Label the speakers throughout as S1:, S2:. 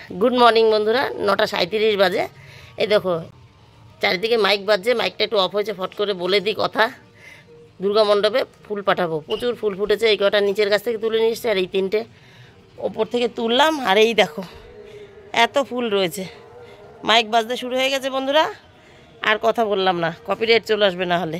S1: Good morning বন্ধুরা, 9:37 বাজে। এই দেখো চারিদিকে মাইক বাজছে, মাইকটা একটু অফ হয়েছে, ফট করে বলে দিই কথা। দুর্গা মণ্ডপে ফুল পাঠাবো, প্রচুর ফুল ফুটেছে। এই কটা নিচের গাছ থেকে তুলে নিয়ে এসছে, আর এই 3টে ওপর থেকে তুললাম। আর এই দেখো এত ফুল রয়েছে। মাইক বাজতে শুরু হয়ে গেছে বন্ধুরা, আর কথা বললাম না, কপিরাইট চলে আসবে না হলে।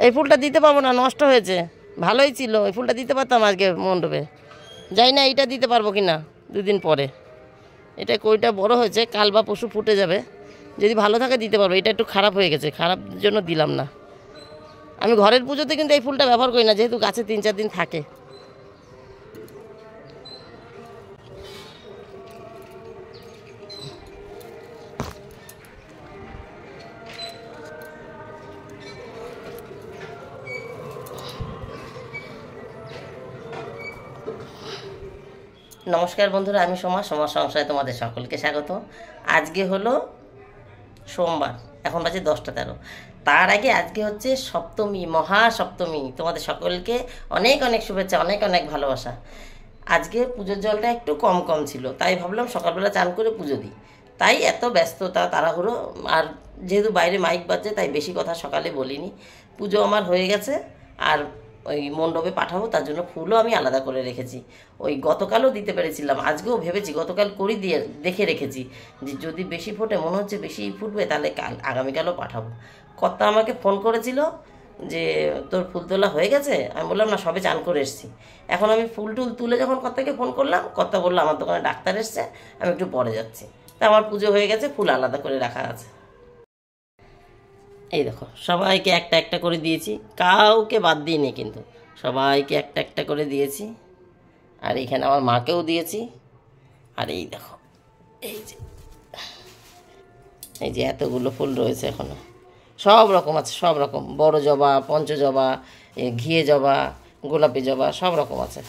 S1: এই ফুলটা দিতে পারবো না, নষ্ট হয়েছে। ভালোই ছিল, এই ফুলটা দিতে পারতাম আজকে মণ্ডপে। যাই না এইটা দিতে পারবো কি না 2 দিন পরে। এটা কইটা বড় হয়েছে, কাল বা পরশু ফুটে যাবে। যদি ভালো থাকে দিতে পারবো। এটা একটু খারাপ হয়ে গেছে, খারাপ জন্য দিলাম না। আমি ঘরের পুজোতে কিন্তু এই ফুলটা ব্যবহার করি না, যেহেতু গাছে 3-4 দিন থাকে। নমস্কার বন্ধুরা, আমি সোমা সংসারে তোমাদের সকলকে স্বাগত। আজকে হলো সোমবার, এখন বাজে 10টা 13। তার আগে আজকে হচ্ছে সপ্তমী, মহাসপ্তমী। তোমাদের সকলকে অনেক অনেক শুভেচ্ছা, অনেক অনেক ভালোবাসা। আজকে পুজোর জলটা একটু কম কম ছিল, তাই ভাবলাম সকালবেলা চান করে পুজো দিই। তাই এত ব্যস্ততা, তাড়াহুড়ো। আর যেহেতু বাইরে মাইক বাজছে, তাই বেশি কথা সকালে বলিনি। পুজো আমার হয়ে গেছে, আর ওই মণ্ডপে পাঠাবো, তার জন্য ফুলও আমি আলাদা করে রেখেছি। ওই গতকালও দিতে পেরেছিলাম, আজকেও ভেবেছি, গতকাল করি দিয়ে দেখে রেখেছি যে যদি বেশি ফোটে, মনে হচ্ছে বেশি ফুটবে, তাহলে আগামীকালও পাঠাবো। কর্তা আমাকে ফোন করেছিল যে তোর ফুল তোলা হয়ে গেছে। আমি বললাম না, সবে চান করে এসেছি। এখন আমি ফুল টুল তুলে যখন কর্তাকে ফোন করলাম, কর্তা বললো আমার দোকানে ডাক্তার এসছে, আমি একটু পরে যাচ্ছি। তা আমার পুজো হয়ে গেছে, ফুল আলাদা করে রাখা আছে। এই দেখো সবাইকে একটা একটা করে দিয়েছি, কাউকে বাদ দিইনি, কিন্তু সবাইকে একটা একটা করে দিয়েছি। আর এইখানে আমার মাকেও দিয়েছি। আর এই দেখো এই যে এতগুলো ফুল রয়েছে এখনো, সব রকম আছে, সব রকম। বড় জবা, পঞ্চজবা, ঘিয়ে জবা, গোলাপি জবা, সব রকম আছে।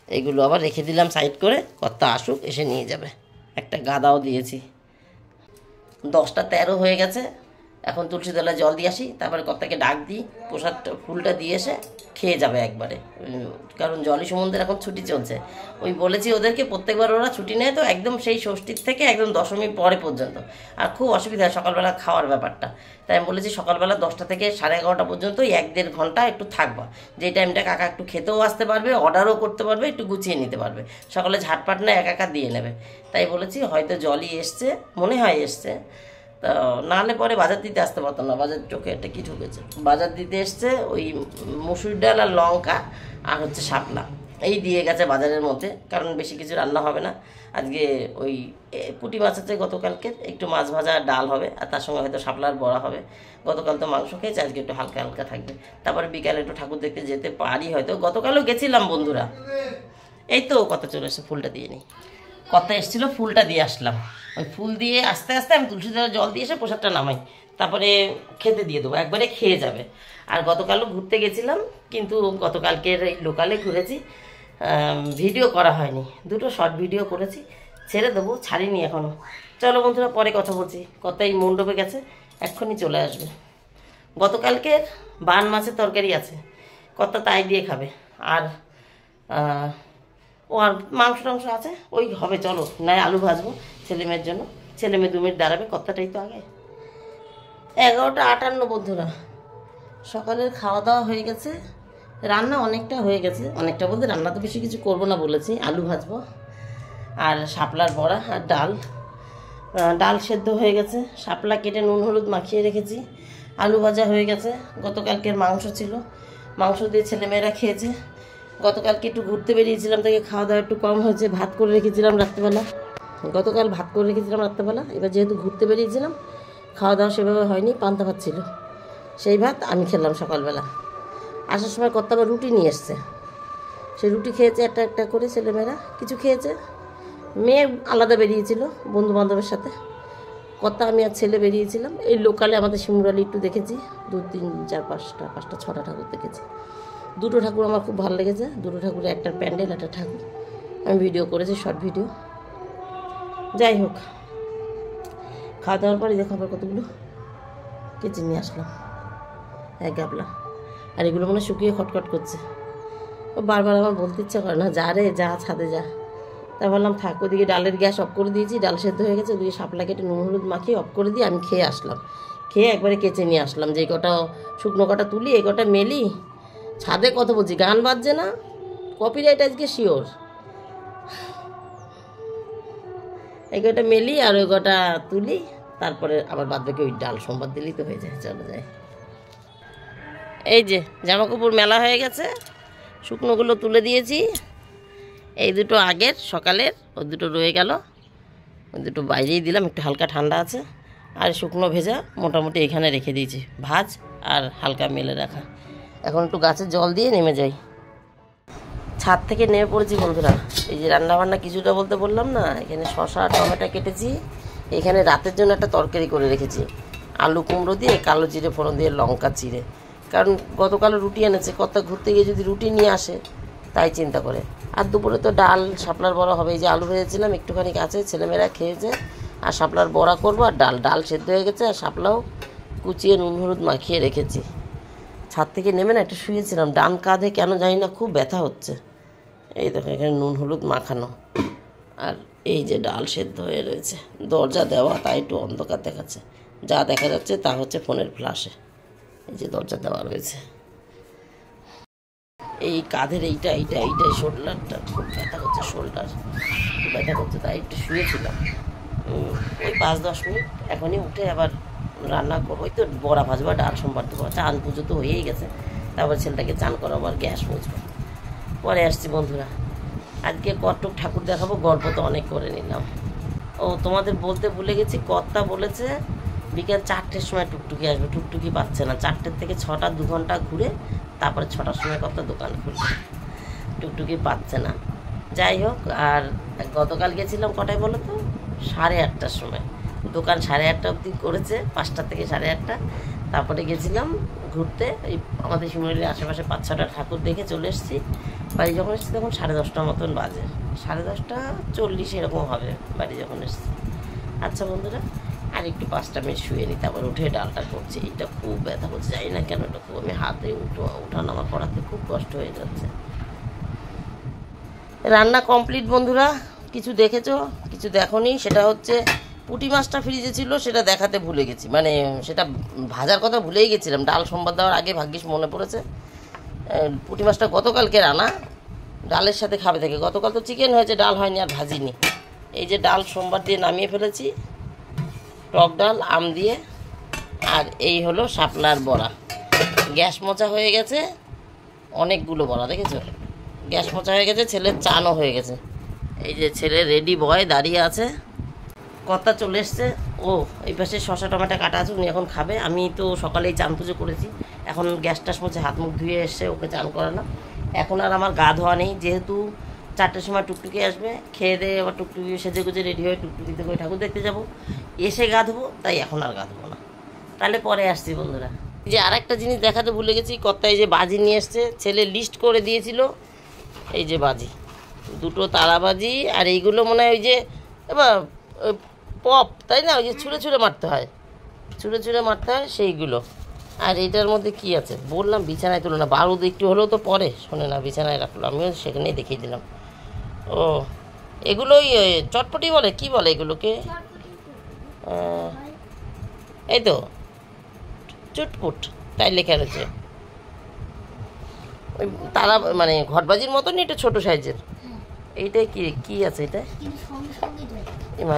S1: এইগুলো আবার রেখে দিলাম সাইড করে, কর্তা আসুক, এসে নিয়ে যাবে। একটা গাঁদাও দিয়েছি। 10টা 13 হয়ে গেছে। এখন তুলসী তলায় জল দিয়ে আসি, তারপরে কর্তাকে ডাক দিই, প্রসাদটা ফুলটা দিয়ে এসে খেয়ে যাবে একবারে। কারণ জলি সম্বন্ধের এখন ছুটি চলছে। ওই বলেছি ওদেরকে, প্রত্যেকবার ওরা ছুটি নেয় তো একদম সেই ষষ্ঠীর থেকে একদম দশমী পরে পর্যন্ত। আর খুব অসুবিধা হয় সকালবেলা খাওয়ার ব্যাপারটা। তাই আমি বলেছি সকালবেলা 10টা থেকে 11:30 পর্যন্ত 1-1.5 ঘন্টা একটু থাকবা, যেই টাইমটা কাকা একটু খেতেও আসতে পারবে, অর্ডারও করতে পারবে, একটু গুছিয়ে নিতে পারবে। সকালে ঝাটপাট না একা দিয়ে নেবে। তাই বলেছি হয়তো জলই এসছে, মনে হয় এসছে, তা নাহলে পরে বাজার দিতে আসতে পারতো না। বাজার চোখে একটা কি ঢুকেছে, বাজার দিতে এসছে ওই মসুর ডাল আর লঙ্কা আর হচ্ছে শাপলা, এই দিয়ে গেছে বাজারের মধ্যে। কারণ বেশি কিছু রান্না হবে না আজকে। ওই পুঁটি মাছ আছে গতকালকে, একটু মাছ ভাজা আর ডাল হবে, আর তার সঙ্গে হয়তো শাপলার বড়া হবে। গতকাল তো মাংস খেয়েছে, আজকে একটু হালকা হালকা থাকবে। তারপরে বিকালে একটু ঠাকুর দেখতে যেতে পারি হয়তো, গতকালও গেছিলাম বন্ধুরা। এই তো কথা চলে এসে ফুলটা দিয়ে নিই। কথা এসেছিলো, ফুলটা দিয়ে আসলাম। ওই ফুল দিয়ে আস্তে আস্তে আমি তুলসী তলায় জল দিয়ে এসে প্রসাদটা নামাই, তারপরে খেতে দিয়ে দেবো, একবারে খেয়ে যাবে। আর গতকালও ঘুরতে গেছিলাম, কিন্তু গতকালকের এই লোকালে ঘুরেছি, ভিডিও করা হয়নি। 2টো শর্ট ভিডিও করেছি, ছেড়ে দেবো, ছাড়িনি এখনও। চলো বন্ধুরা, পরে কথা বলছি। কথাই মণ্ডপে গেছে, এক্ষুনি চলে আসবে। গতকালকের বান মাছের তরকারি আছে, কথা তাই দিয়ে খাবে। আর ও আর মাংস টাংস আছে, ওই হবে। চলো, নয় আলু ভাজবো ছেলে মেয়ের জন্য। ছেলে মেয়ে 2 মিনিট দাঁড়াবে, কথাটাই তো আগে। 11:58 বন্ধুরা, সকালের খাওয়া দাওয়া হয়ে গেছে, রান্না অনেকটা হয়ে গেছে। অনেকটা বলতে রান্না তো বেশি কিছু করবো না বলেছি, আলু ভাজবো আর শাপলার বড়া আর ডাল। ডাল সেদ্ধ হয়ে গেছে, শাপলা কেটে নুন হলুদ মাখিয়ে রেখেছি, আলু ভাজা হয়ে গেছে। গতকালকের মাংস ছিল, মাংস দিয়ে ছেলেমেয়েরা খেয়েছে। গতকালকে একটু ঘুরতে বেরিয়েছিলাম, তাকে খাওয়া দাওয়া একটু কম হয়েছে। ভাত করে রেখেছিলাম রাত্রেবেলা, গতকাল ভাত করে রেখেছিলাম রাত্রেবেলা। এবার যেহেতু ঘুরতে বেরিয়েছিলাম, খাওয়া দাওয়া সেভাবে হয়নি, পান্তা ভাত ছিল, সেই ভাত আমি খেলাম সকালবেলা। আসার সময় কর্তা আবার রুটি নিয়ে এসছে, সেই রুটি খেয়েছে একটা একটা করে। ছেলেমেয়েরা কিছু খেয়েছে, মেয়ে আলাদা বেরিয়েছিল বন্ধু বান্ধবের সাথে। কর্তা, আমি আর ছেলে বেরিয়েছিলাম। এই লোকালে আমাদের শিমুরালি একটু দেখেছি, 2, 3, 4, 5টা 6টা ঠাকুর দেখেছি। 2টো ঠাকুর আমার খুব ভালো লেগেছে। 2টো ঠাকুরে, একটা প্যান্ডেল, একটা ঠাকুর। আমি ভিডিও করেছি, শর্ট ভিডিও। যাই হোক, খাওয়া দাওয়ার পরে দেখো আবার কতগুলো কেচে নিয়ে আসলাম, 1 গাবলা। আর এগুলো মনে শুকিয়ে খটখট করছে। ও বারবার আমার বলতে ইচ্ছা করে না, যা রে যা, ছাদে যা। তাই বললাম থাক। ওদিকে ডালের গ্যাস অফ করে দিয়েছি, ডাল সেদ্ধ হয়ে গেছে। ওদিকে শাপলা কেটে নুন হলুদ মাখিয়ে অফ করে দিয়ে আমি খেয়ে আসলাম। খেয়ে একবারে কেচে নিয়ে আসলাম। যে কটা শুকনো কটা তুলি, এই কটা মেলি। ছাদে কথা বলছি, গান বাজছে না, কপিরাইট আজকে শিওর। এই কটা মেলি আর ওই কটা তুলি, তারপরে আবার বাদ বাকি ওই ডাল সোমবার দিলেই তো হয়ে যায়। চলো যাই। এই যে জামা কাপড় মেলা হয়ে গেছে, শুকনোগুলো তুলে দিয়েছি। এই 2টো আগের সকালের, ওই 2টো রয়ে গেল, ওই 2টো বাইরেই দিলাম, একটু হালকা ঠান্ডা আছে। আর শুকনো ভেজা মোটামুটি এখানে রেখে দিয়েছি, ভাজ আর হালকা মেলে রাখা। এখন একটু গাছে জল দিয়ে নেমে যাই। ছাদ থেকে নেমে পড়েছি বন্ধুরা। এই যে রান্নাবান্না কিছুটা বলতে বললাম না, এখানে শসা টমেটো কেটেছি। এখানে রাতের জন্য একটা তরকারি করে রেখেছি, আলু কুমড়ো দিয়ে, কালো জিরে ফোড়ন দিয়ে, লঙ্কা চিড়ে। কারণ গতকাল রুটি এনেছে, কর্তা ঘুরতে গিয়ে যদি রুটি নিয়ে আসে, তাই চিন্তা করে। আর দুপুরে তো ডাল শাপলার বড়া হবে। এই যে আলু ভেজেছিলাম একটুখানি আছে, ছেলেমেয়েরা খেয়েছে। আর শাপলার বড়া করবো, আর ডাল সেদ্ধ হয়ে গেছে। আর শাপলাও কুচিয়ে নুন হলুদ মাখিয়ে রেখেছি। ছাদ থেকে নেমে না একটু শুয়েছিলাম, ডান কাঁধে কেন জানি না খুব ব্যথা হচ্ছে। এই দেখো এখানে নুন হলুদ মাখানো, আর এই যে ডাল সেদ্ধ হয়ে রয়েছে। দরজা দেওয়া, তাই একটু অন্ধকার দেখাচ্ছে। যা দেখা যাচ্ছে তা হচ্ছে ফোনের ফ্ল্যাশে। এই যে দরজা দেওয়া রয়েছে। এই কাঁধের এইটাই শোল্ডারটা খুব ব্যথা করছে, শোল্ডার খুব ব্যথা করছে, তাই একটু শুয়েছিলাম। ওই 5-10 মিনিট, এখনই উঠে আবার রান্না করবো। ওই তো বড়া ভাজবা, ডাল সোমবার দেবো, চান পুজো তো হয়েই গেছে। তারপর ছেলেটাকে চান করাবো আর গ্যাস মুছবো। পরে আসছি বন্ধুরা। আজকে কটক ঠাকুর দেখাবো, গল্প তো অনেক করে নিলাম। ও তোমাদের বলতে ভুলে গেছি, কর্তা বলেছে বিকেল 4টের সময় টুকটুকি আসবে। টুকটুকি পাচ্ছে না, 4টের থেকে 6টা 2 ঘন্টা ঘুরে তারপরে 6টার সময় কত দোকান খুলবে, টুকটুকি পাচ্ছে না। যাই হোক, আর গতকাল গেছিলাম কটায় বলো তো, 8:30টার সময়। দোকান 8:30 অবধি করেছে, 5টা থেকে 8:30। তারপরে গেছিলাম ঘুরতে। এই আমাদের শিমুলির আশেপাশে 5-6টা ঠাকুর দেখে চলে এসেছি। বাড়ি যখন এসেছি তখন 10:30 মতন বাজে, 10:30-40 এরকম হবে বাড়ি যখন এসেছি। আচ্ছা বন্ধুরা, আর একটু 5টা মিনিট শুয়ে নিই, তারপর উঠে ডালটা করছি। এইটা খুব ব্যথা করছে, জানি না কেন এটা খুব, আমি হাতে উঠানামা করাতে খুব কষ্ট হয়ে যাচ্ছে। রান্না কমপ্লিট বন্ধুরা। কিছু দেখেছো, কিছু দেখোনি। সেটা হচ্ছে পুঁটি মাছটা ফ্রিজে ছিল, সেটা দেখাতে ভুলে গেছি, মানে সেটা ভাজার কথা ভুলেই গেছিলাম। ডাল সোমবার দেওয়ার আগে ভাগ্যিস মনে পড়েছে। পুঁটি মাছটা গতকালকে রান্না, ডালের সাথে খাবে থেকে। গতকাল তো চিকেন হয়েছে, ডাল হয়নি আর ভাজিনি। এই যে ডাল সোমবার দিয়ে নামিয়ে ফেলেছি, টক ডাল আম দিয়ে। আর এই হলো শাপলার বড়া। গ্যাস মোচা হয়ে গেছে, অনেকগুলো বড়া দেখেছো, গ্যাস মোচা হয়ে গেছে। ছেলের চানও হয়ে গেছে। এই যে ছেলে রেডি বয় দাঁড়িয়ে আছে। কর্তা চলে এসছে। ও এই পাশে শশা টমেটো কাটা আছে, উনি এখন খাবে। আমি তো সকালেই চান পুজো করেছি, এখন গ্যাস টাস মুছে হাত মুখ ধুয়ে এসছে, ওকে চান করালাম। এখন আর আমার গা ধোয়া নেই, যেহেতু 4টের সময় টুকটুকি আসবে। খেয়ে দিয়ে আবার টুকটুকি সেজে গুজে রেডি হয়ে টুকটুকিতে করে ঠাকুর দেখতে যাব, এসে গা ধোবো। তাই এখন আর গা ধোবো না, তাহলে পরে আসছি বন্ধুরা। এই যে আর একটা জিনিস দেখাতে ভুলে গেছি, কর্তা এই যে বাজি নিয়ে এসছে, ছেলে লিস্ট করে দিয়েছিল। এই যে বাজি, 2টো তারাবাজি। আর এইগুলো মনে হয় ওই যে এবার পপ, তাই না, ওই যে ছুঁড়ে ছুঁড়ে মারতে হয়, ছুঁড়ে ছুঁড়ে মারতে হয় সেইগুলো। আর এইটার মধ্যে কি আছে বললাম, বিছানায় তুলো না, বারুদ একটু হলেও তো পরে শোনে না, বিছানায় রাখলো। আমিও সেখানেই দেখিয়ে দিলাম। ও এগুলোই চটপটি বলে, কি বলে এগুলোকে? এই তো চুটপুট, তাই লেখা রয়েছে। ওই তারা মানে ঘটবাজির মতনই, এটা ছোটো সাইজের। এইটাই কি কি আছে এটা?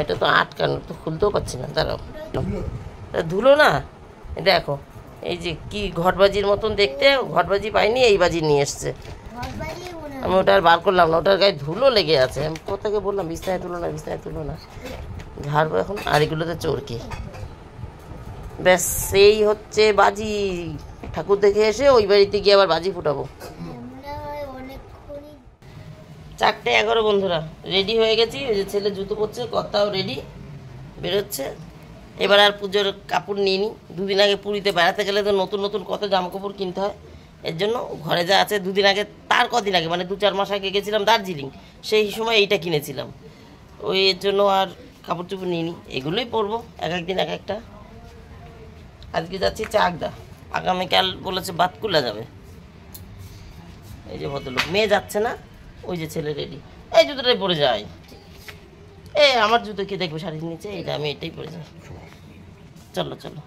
S1: এটা তো আটকানো, তো খুলতেও পারছি না, দাঁড়াও। ধুলো না, দেখো এই যে কি ঘটবাজির মতন দেখতে, ঘটবাজি পাইনি, এই বাজি নিয়ে এসছে। আমি ওটা আর বার করলাম না, ওটার গায়ে ধুলো লেগে আছে। আমি কোথাকে বললাম বিছনায় তুলো না, বিছনায় তুলো না, ঝাড়বো এখন। আর এগুলোতে চোরকি, ব্যাস এই হচ্ছে বাজি। ঠাকুর দেখে এসে ওই বাড়িতে গিয়ে আবার বাজি ফুটাবো। 4:11 বন্ধুরা, রেডি হয়ে গেছি। ওই যে ছেলে জুতো পরছে, কর্তাও রেডি, বেরোচ্ছে। এবার আর পুজোর কাপড় নিয়ে নিই। 2 দিন আগে পুরীতে বেড়াতে গেলে তো নতুন নতুন কত জামা কাপড় কিনতে হয়। এর জন্য ঘরে যা আছে 2 দিন আগে, তার কদিন আগে মানে 2-4 মাস আগে গেছিলাম দার্জিলিং, সেই সময় এইটা কিনেছিলাম। ওই এর জন্য আর কাপড় চোপড় নিয়ে নিই, এগুলোই পরবো এক একদিন এক একটা। আজকে যাচ্ছি চাকদা, আগামীকাল বলেছে বাতকুলা যাবে। এই যে ভদ্রলোক, মেয়ে যাচ্ছে না, ওই যে ছেলে রেডি। এই জুতোটাই পরে যায়, আমার জুতো কে দেখবে শাড়ির নিচে, এইটা আমি এটাই পরে যাই। চলো চলো।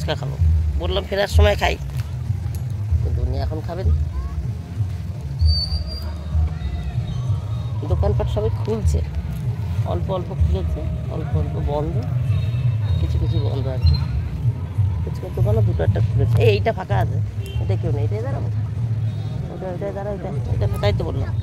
S1: ফুচকা খাবো, বললাম ফেরার সময় খাই, কিন্তু উনি এখন খাবেন। দোকানপাট সবাই খুলছে, অল্প অল্প খুলেছে, অল্প অল্প বন্ধ, কিছু কিছু বন্ধ আর কি। ফুচকার দোকানও দুটো একটা খুলেছে। এইটা ফাঁকা আছে, এটা কেউ নেই, এটাই দাঁড়াবো, ওটাই দাঁড়াও, এটা তাই তো বললাম।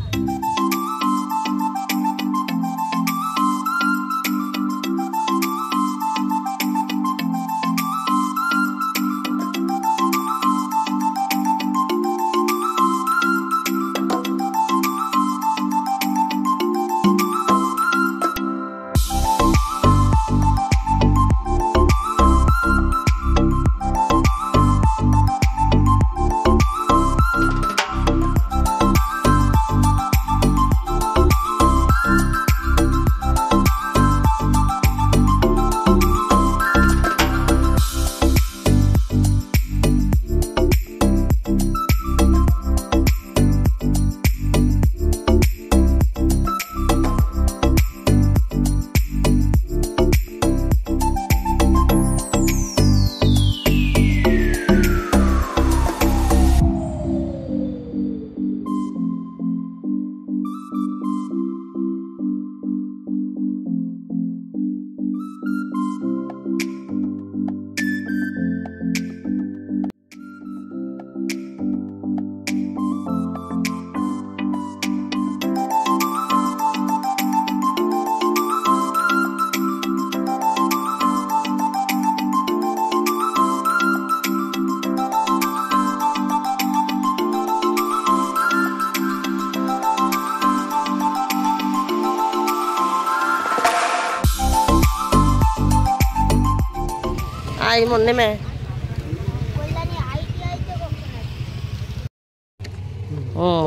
S1: আই মন নেমে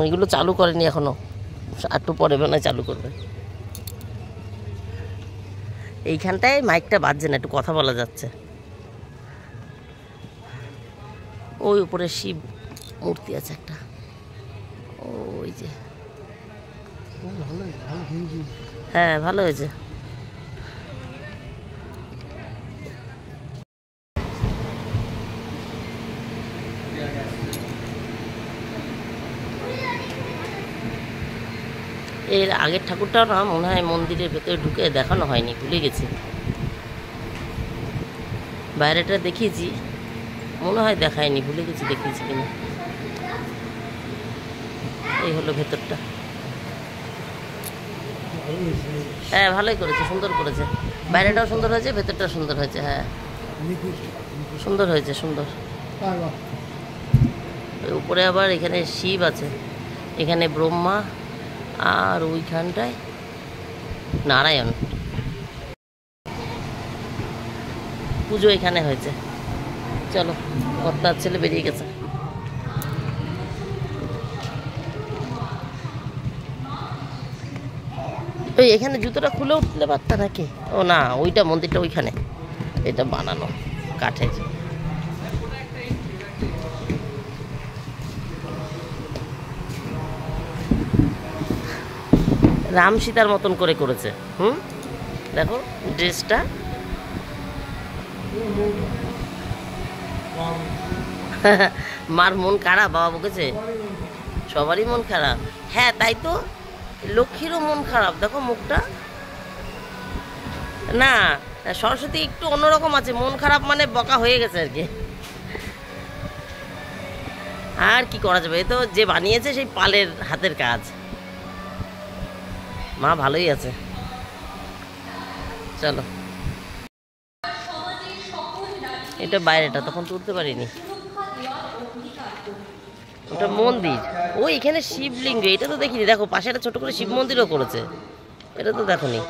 S1: এগুলো চালু করেনি এখনো, একটু পরে বেলায় চালু করবে। এইখানটায় মাইকটা বাজছে না, একটু কথা বলা যাচ্ছে। ওই উপরে শিব মূর্তি আছে একটা, ওই যে, হ্যাঁ ভালো হয়েছে। এর আগের ঠাকুরটাও না মনে হয় মন্দিরের ভেতরে ঢুকে দেখানো হয়নি, ভুলে গেছি। বাইরেটা দেখিয়েছি, মনে হয় দেখায়নি, ভুলে গেছি দেখিয়েছি কিনা। এই হলো ভেতরটা। হ্যাঁ ভালোই করেছে, সুন্দর করেছে, বাইরেটাও সুন্দর হয়েছে, ভেতরটাও সুন্দর হয়েছে। হ্যাঁ সুন্দর হয়েছে, সুন্দর। উপরে আবার এখানে শিব আছে, এখানে ব্রহ্মা, আর ওইখানটায় নারায়ণ। পুজো এখানে হয়েছে। চলো, কর্তার ছেলে বেরিয়ে গেছে। ওই এখানে জুতোটা খুলে উঠলে পারতা নাকি? ও না, ওইটা মন্দিরটা ওইখানে, এটা বানানো কাঠের। রাম সীতার মতন করে করেছে। দেখো ড্রেসটা, মার মন খারাপ, বাবা বকেছে, সবারই মন খারাপ। হ্যাঁ তাই তো, লক্ষ্মীরও মন খারাপ, দেখো মুখটা। না সরস্বতী একটু অন্যরকম আছে, মন খারাপ মানে বকা হয়ে গেছে আর কি। আর কি করা যাবে, এ তো যে বানিয়েছে সেই পালের হাতের কাজ। মা ভালোই আছে। চলো, এটা বাইরেটা তখন তুলতে পারিনি, ওটা মন্দির। ও এখানে শিবলিঙ্গ, এটা তো দেখিনি। দেখো পাশে একটা ছোট করে শিব মন্দিরও করেছে, এটা তো দেখোনি।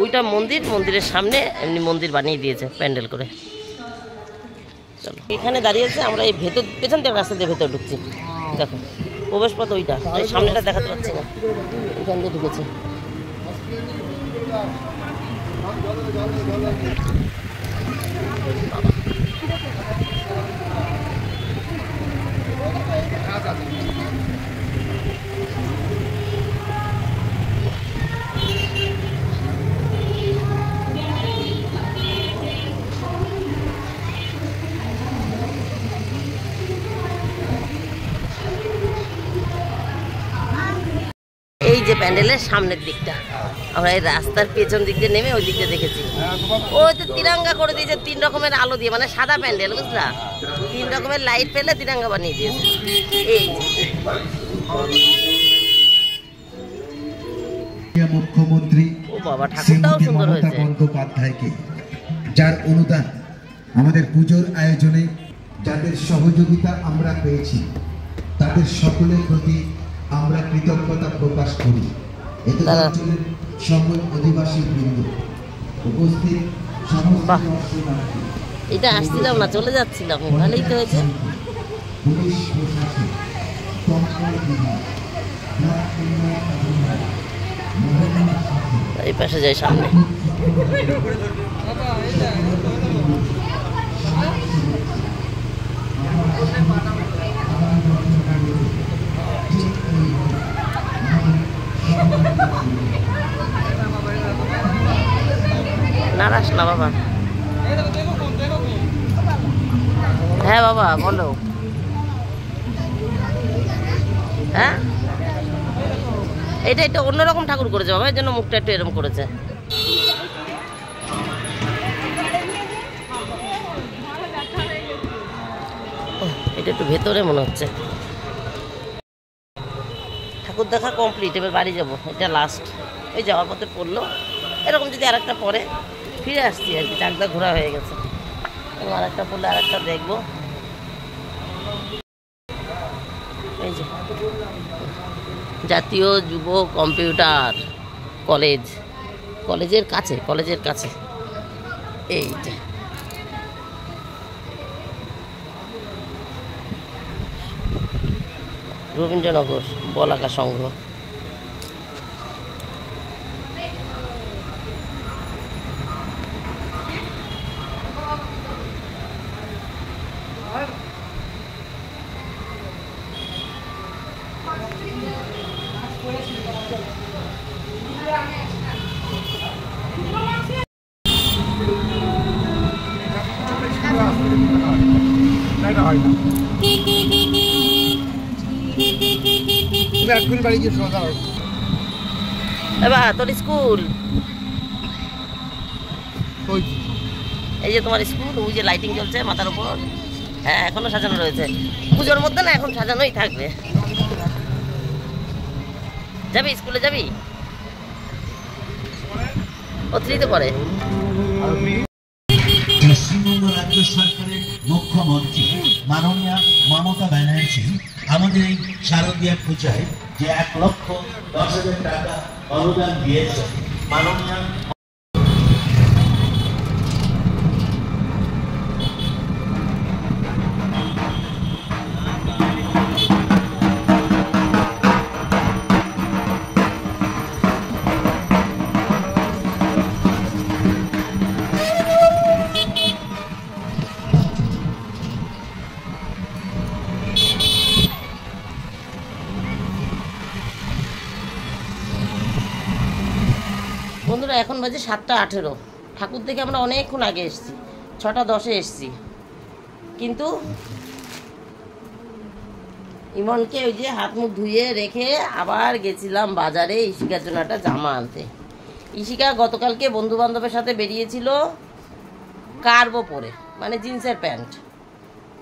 S1: ওইটা মন্দির, মন্দিরের সামনে এমনি মন্দির বানিয়ে দিয়েছে প্যান্ডেল করে। চলো, এখানে দাঁড়িয়েছে, আমরা এই ভেতর পেছন থেকে রাস্তা দিয়ে ভেতর ঢুকছি। দেখো প্রবেশ পথ ওইটা, এই সামনেটা দেখাতে পাচ্ছি না, এখান দিয়ে ঢুকেছি। যে প্যান্ডেলের সামনের দিকটা, আমরা এই রাস্তার পেছন দিক দিয়ে নেমে ওই দিক দিয়ে দেখেছি। ওই তো তিরঙ্গা করে দিয়েছে 3 রকমের আলো দিয়ে, মানে সাদা প্যান্ডেল বুঝলা, 3 রকমের লাইট ফেলে তিরঙ্গা বানিয়ে দিয়েছে। এই
S2: মুখ্যমন্ত্রী
S1: ও বাবা, ঠাকুরটাও সুন্দর হয়েছে।
S2: বন্দ্যোপাধ্যায়কে, যার অনুদান আমাদের পুজোর আয়োজনে, যাদের সহযোগিতা আমরা পেয়েছি, তাদের সকলের প্রতি আমরা কৃতজ্ঞতা প্রকাশ করি। এতে অঞ্চলের সকল অধিবাসী বৃন্দ উপস্থিত সমস্ত দর্শনার্থী,
S1: এটা আসছিলাম না, চলে যাচ্ছিলাম, ভালোই তো হয়েছে।
S2: পুলিশ প্রশাসন, তৎপর বিভাগ, ব্লক উন্নয়ন অধিকার, মহকুমার শাসক,
S1: এই পাশে যাই সামনে। নারাস না বাবা। হ্যাঁ বাবা বলো। হ্যাঁ এটা একটু অন্যরকম ঠাকুর করেছে বাবা, এর জন্য মুখটা একটু এরকম করেছে। এটা একটু ভেতরে মনে হচ্ছে। ঠাকুর দেখা কমপ্লিট, এবার বাড়ি যাবো, এটা লাস্ট। এই যাওয়ার পথে পড়লো, এরকম যদি আরেকটা পরে ফিরে আসছি আর কি, চাকদা ঘোরা হয়ে গেছে। আরেকটা পড়লে আরেকটা দেখবো। এই যে জাতীয় যুব কম্পিউটার কলেজ, কলেজের কাছে এই যে রবীন্দ্রনগর বলাকা সংঘ। এবার তোর স্কুল, এই যে তোমার স্কুল, ওই যে লাইটিং চলছে মাথার উপর। হ্যাঁ এখনো সাজানো রয়েছে, পুজোর মধ্যে না, এখন সাজানোই থাকবে। যাবি স্কুলে যাবি? ও 3-তে পড়ে।
S3: পশ্চিমবঙ্গ রাজ্য সরকারের মুখ্যমন্ত্রী মাননীয়া মমতা ব্যানার্জি আমাদের এই শারদীয়া পূজায় যে 1,10,000 টাকা অনুদান দিয়েছে, মাননীয়া
S1: বন্ধুরা এখন বাজে 7:18। ঠাকুর দেখে আমরা অনেকক্ষণ আগে এসেছি, 6:10-এ এসেছি। কিন্তু ইমনকে ওই যে হাত মুখ ধুয়ে রেখে আবার গেছিলাম বাজারে ইশিকার জন্য একটা জামা আনতে। ইশিকা গতকালকে বন্ধু বান্ধবের সাথে বেরিয়েছিল কার্গো পরে, মানে জিন্সের প্যান্ট।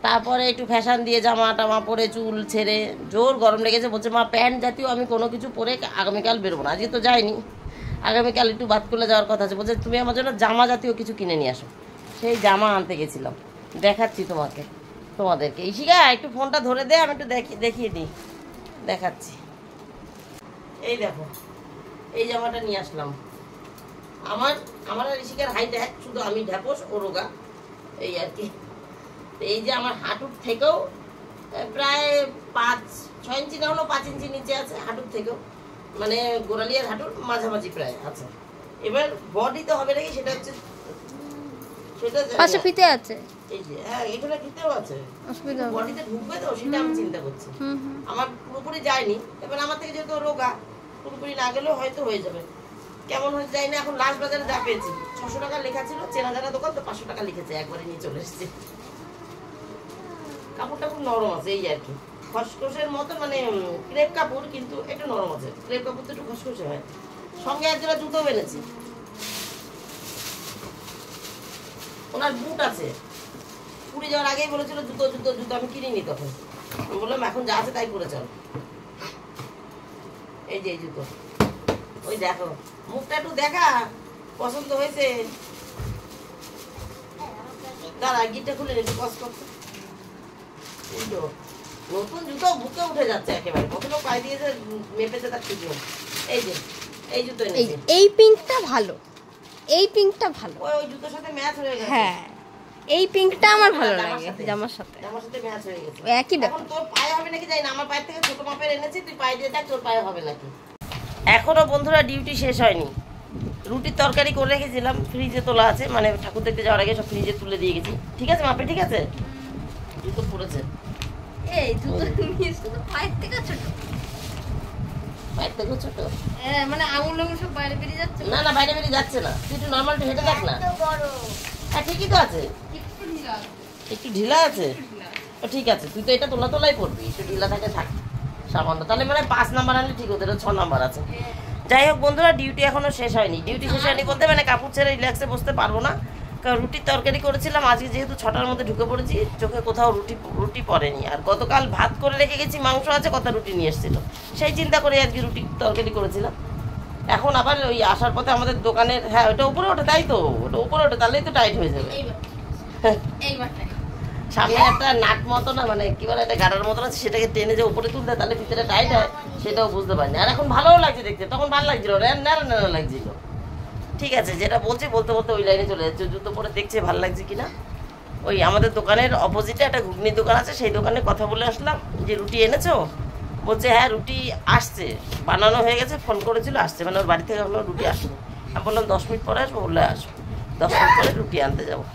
S1: তারপরে একটু ফ্যাশন দিয়ে জামা টামা পরে, চুল ছেড়ে, জোর গরম লেগেছে, বলছে মা প্যান্ট জাতীয় আমি কোনো কিছু পরে আগামীকাল বেরোবো না। আজকে তো যাইনি, আগামীকাল একটু বাতকুলে যাওয়ার কথা আছে। বলছে তুমি আমার জন্য জামা জাতীয় কিছু কিনে নিয়ে আসো। সেই জামা আনতে গেছিলাম, দেখাচ্ছি তোমাদেরকে। ইশিকা একটু ফোনটা ধরে দে, আমি একটু দেখিয়ে দিই, দেখাচ্ছি। এই দেখো, এই জামাটা নিয়ে আসলাম। আমার আর ইশিকার হাইট এক, শুধু আমি ঢ্যাপস ও রোগা, এই আর কি। এই যে আমার হাঁটুর থেকেও প্রায় 5-6 ইঞ্চি না হলো 5 ইঞ্চি নিচে আছে হাঁটুর থেকেও, মানে গোড়ালিয়ার হাঁটুর মাঝামাঝি প্রায় আছে। এবার বডিতে হবে নাকি সেটা হচ্ছে, সেটা পাশে ফিতে আছে, এই যে হ্যাঁ এখানে ফিতেও আছে, অসুবিধা হবে, বডিতে ঢুকবে তো সেটা আমি চিন্তা করছি। আমার পুরোপুরি যায়নি, এবার আমার থেকে যেহেতু রোগা, পুরোপুরি না গেলেও হয়তো হয়ে যাবে। কেমন হয়ে যায় না। এখন লাস্ট বাজারে যা পেয়েছি 600 টাকা লেখা ছিল, চেনা জানা দোকান তো 500 টাকা লিখেছে, একবারে নিয়ে চলে এসেছি। কাপড়টা খুব নরম আছে এই আর কি। খসখসের মতো, মানে ক্রেপ কাপড় কিন্তু একটু নরম আছে। ক্রেপ কাপড় তো একটু খসখসে হয়। সঙ্গে এক জোড়া জুতো এনেছি, ওনার বুট আছে। পুরী যাওয়ার আগেই বলেছিল জুতো জুতো জুতো, আমি কিনিনি তখন। আমি বললাম এখন যা আছে তাই করে চল। এই যে এই জুতো, ওই দেখো মুখটা একটু দেখা, পছন্দ হয়েছে? দাঁড়া গিটটা খুলে নিচ্ছি, কস করতে। নতুন জুতো বুকে উঠে যাচ্ছে একেবারে, কত লোক পায়ে দিয়েছে মেপেছে তার ঠিক নেই। এই যে এই জুতো এনেছি।
S4: এই পিঙ্কটা ভালো, এই পিঙ্কটা ভালো।
S1: ওই জুতোর সাথে ম্যাচ হয়ে গেছে।
S4: হ্যাঁ এই পিঙ্কটা আমার ভালো লাগে জামার সাথে,
S1: জামার সাথে ম্যাচ হয়ে গেছে।
S4: একই ব্যাপার।
S1: এখন তোর পায়ে হবে নাকি জানি না, আমার পায়ের থেকে ছোট মাপের এনেছি, তুই পায়ে দিয়ে দেখ তোর পায়ে হবে নাকি। এখনো বন্ধুরা ডিউটি শেষ হয়নি। রুটির তরকারি করে রেখেছিলাম, ফ্রিজে তোলা আছে, মানে ঠাকুর দেখতে যাওয়ার আগে সব ফ্রিজে তুলে দিয়ে গেছি। ঠিক আছে মাপে, ঠিক আছে। জুতো পড়েছে,
S4: এই জুতো নিয়ে শুধু পায়ের থেকে ছোট,
S1: পায়ের থেকেও ছোট।
S4: মানে আঙুল আঙুল সব বাইরে বেরিয়ে যাচ্ছে।
S1: না না বাইরে বেরিয়ে যাচ্ছে না, তুই একটু নর্মাল হেঁটে দেখ না। হ্যাঁ ঠিকই তো আছে, একটু ঢিলা আছে। ও ঠিক আছে, তুই তো এটা তোলা তোলাই পড়বি, একটু ঢিলা থাকে থাক সামান্য। তাহলে মানে 5 নাম্বার আনলে ঠিক হতো, এটা 6 নাম্বার আছে। যাই হোক বন্ধুরা ডিউটি এখনো শেষ হয়নি। ডিউটি শেষ হয়নি বলতে মানে কাপড় ছেড়ে রিল্যাক্সে বসতে পারবো না, কারণ রুটির তরকারি করেছিলাম। আজকে যেহেতু 6টার মধ্যে ঢুকে পড়েছি, চোখে কোথাও রুটি পড়েনি। আর গতকাল ভাত করে রেখে গেছি, মাংস আছে, কত রুটি নিয়ে এসেছিলো, সেই চিন্তা করে আজকে রুটি তরকারি করেছিলাম। এখন আবার ওই আসার পথে আমাদের দোকানের, হ্যাঁ ওটা উপরে ওঠে, তাই তো ওটা উপরে ওঠে, তাহলেই তো টাইট হয়ে যাবে। সামনে একটা নাট মতো না, মানে কি বলে একটা গাড়ার মতো আছে, সেটাকে টেনে যে উপরে তুলতে তাহলে ভিতরে টাইট হয়, সেটাও বুঝতে পারিনি। আর এখন ভালোও লাগছে দেখতে, তখন ভালো লাগছিল, ন্যাড়া ন্যাড়া লাগছিল। ঠিক আছে, যেটা বলছি বলতে বলতে ওই লাইনে চলে যাচ্ছে। জুতো পরে দেখছে ভালো লাগছে কিনা। ওই আমাদের দোকানের অপোজিটে একটা ঘুগনির দোকান আছে, সেই দোকানে কথা বলে আসলাম যে রুটি এনেছো, বলছে হ্যাঁ রুটি আসছে, বানানো হয়ে গেছে, ফোন করেছিল আসছে, মানে ওর বাড়ি থেকে এখনো রুটি আসবে। আমি বললাম 10 মিনিট পরে আসবো, বললে আসবো, 10 মিনিট পরে রুটি আনতে যাবো।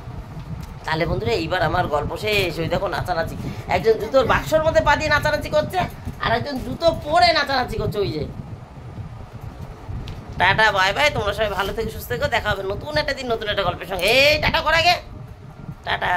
S1: তাহলে বন্ধুরা এইবার আমার গল্প শেষ। ওই দেখো নাচানাচি, একজন জুতোর বাক্সর মধ্যে পা দিয়ে নাচানাচি করছে, আর একজন জুতো পরে নাচানাচি করছে। ওই যে টাটা বাই বাই, তোমরা সবাই ভালো থেকে সুস্থ থেকো, দেখা হবে নতুন একটা দিন নতুন একটা গল্পের সঙ্গে। এই টাটা করা গে, টাটা।